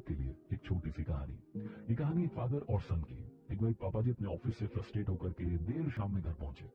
आपके लिए एक छोटी सी कहानी। ये कहानी एक फादर और सन की। एक बार पापा जी अपने ऑफिस से फ्रस्ट्रेट होकर के देर शाम में घर पहुंचे।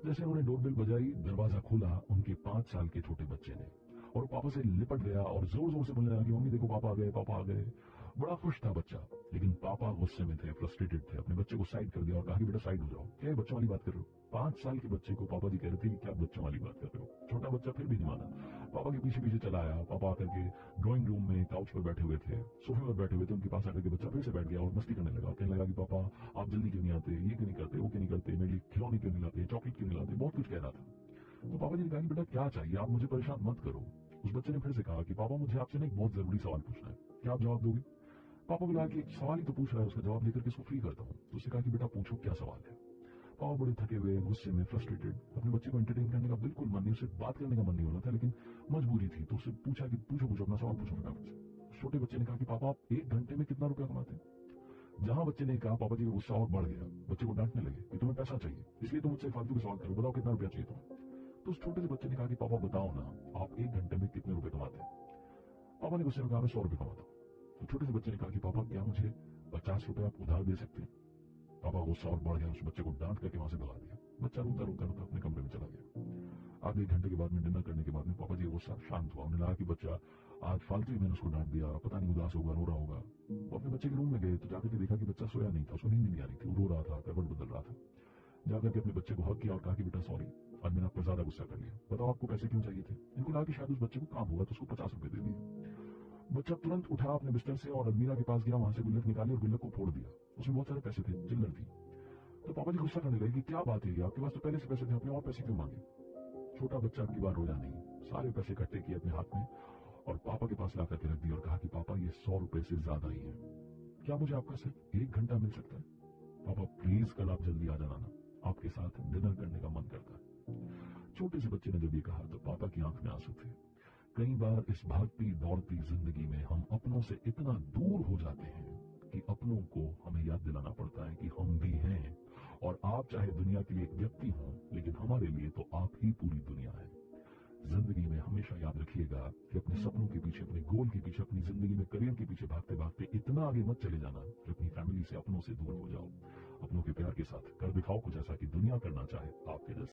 जैसे उन्होंने डोरबेल बजाई, दरवाजा खोला उनके 5 साल के छोटे बच्चे ने, और पापा से लिपट गया और जोर जोर से बोलने लगा कि मम्मी देखो पापा आ गए, पापा आ गए। बड़ा खुश था बच्चा, लेकिन पापा गुस्से में थे, फ्रस्ट्रेटेड थे। अपने बच्चे को साइड कर दिया और कहा कि बेटा साइड हो जाओ। क्या बच्चों वाली बात कर रहे हो? 5 साल के बच्चे को पापा जी कह रहे थे कि क्या बच्चों वाली बात कर रहे हो। छोटा बच्चा फिर भी नहीं माना, पापा के पीछे पीछे चला आया। पापा आकर के ड्राइंग रूम में काउच पर बैठे हुए थे, सोफे पर बैठे हुए थे, उनके पास आकर के बच्चा फिर से बैठ गया और मस्ती करने लगा। कहने लगा कि पापा आप जल्दी क्यों नहीं आते, ये क्यों नहीं करते, वो क्यों नहीं करते, मेरे लिए खिलौने क्यों नहीं लाते, चॉकलेट क्यों नहीं लाते, बहुत कुछ कह रहा था। तो पापा जी ने कहा कि बेटा क्या चाहिए, आप मुझे परेशान मत करो। उस बच्चे ने फिर से कहा कि पापा मुझे आपसे ना एक बहुत जरूरी सवाल पूछना है, क्या आप जवाब दोगे? पापा को लगा कि एक सवाल ही तो पूछ रहा है, उसका जवाब लेकर के इसको फ्री करता हूँ। तो उसने कहा कि बेटा पूछो क्या सवाल है। पापा बड़े थके हुए, गुस्से में, फ्रस्ट्रेटेड, अपने बच्चे को एंटरटेन करने का बिल्कुल मन नहीं, उसे बात करने का मन नहीं हो रहा था, लेकिन मजबूरी थी। तो उससे पूछा कि पूछो पूछो अपना सवाल पूछो फटाफट से। छोटे बच्चे ने कहा कि पापा आप 1 घंटे में कितना रुपया कमाते हैं? जहां बच्चे ने कहा, पापा जी का गुस्सा और बढ़ गया। बच्चे को डांटने लगे कि तुम्हें पैसा चाहिए, इसलिए तुम मुझसे फालतू के सवाल करो, बताओ कितना रुपया चाहिए तुम्हें। तो उस छोटे से बच्चे ने कहा कि पापा बताओ ना, आप 1 घंटे में कितने रुपए कमाते हैं? पापा ने गुस्से में कहा मैं 100 रुपए कमाता हूँ। तो छोटे से बच्चे ने कहा कि पापा क्या मुझे 50 रुपए आप उधार दे सकते हैं? पापा गुस्सा और बढ़ गया, उस बच्चे को डांट करके वहां से भगा दिया। बच्चा रोता रोता रोता अपने कमरे में चला गया। आधे 1 घंटे के बाद में, डिनर करने के बाद में, पापा जी का गुस्सा शांत हुआ। उन्हें लगा कि बच्चा आज फालतू ही मैंने उसको डांट दिया, पता नहीं उदास होगा, रो रहा होगा। वो अपने बच्चे के रूम में गए तो जाकर के देखा कि बच्चा सोया नहीं था, उसको नींद नहीं आ रही थी, वो रो रहा था, करवट बदल रहा था। जाकर के अपने बच्चे को हक किया और कहा कि बेटा सॉरी, आज मैंने आप पर ज्यादा गुस्सा कर लिया, बताओ आपको पैसे क्यों चाहिए थे? इनको लगा कि शायद उस बच्चे को काम होगा तो उसको 50 रुपए दे दिए। बच्चा तुरंत उठा अपने बिस्तर से और अलमीरा के पास गया, वहां से गुल्लक निकाले और गुल्लक को फोड़ दिया। उसमें बहुत सारे पैसे थे, चिल्लर थी। तो पापा जी गुस्सा करने लगे कि क्या बात है, आपके पास तो पहले से पैसे थे, आपने और पैसे क्यों मांगे? छोटा बच्चा अब की बार रोया नहीं, सारे पैसे इकट्ठे किए अपने हाथ में और पापा के पास लाकर के रख दिया और कहा कि पापा ये 100 रुपए से ज्यादा ही है, क्या मुझे आपका सिर्फ 1 घंटा मिल सकता है? पापा प्लीज कल आप जल्दी आ जाना ना, आपके साथ डिनर करने का मन करता है। छोटे से बच्चे ने जब ये कहा तो पापा की आंख में आंसू थे। कई बार इस भागती दौड़ती जिंदगी में हम अपनों से इतना दूर हो जाते हैं कि अपनों को हमें याद दिलाना पड़ता है कि हम भी हैं। और आप चाहे दुनिया के लिए एक व्यक्ति हो, लेकिन हमारे लिए तो आप ही पूरी दुनिया है। जिंदगी में हमेशा याद रखिएगा कि अपने सपनों के पीछे, अपने गोल के पीछे, अपनी जिंदगी में करियर के पीछे भागते भागते इतना आगे मत चले जाना कि अपनी फैमिली से, अपनों से दूर हो जाओ। अपनों के प्यार के साथ कर दिखाओ कुछ ऐसा कि दुनिया करना चाहे आपके जैसा।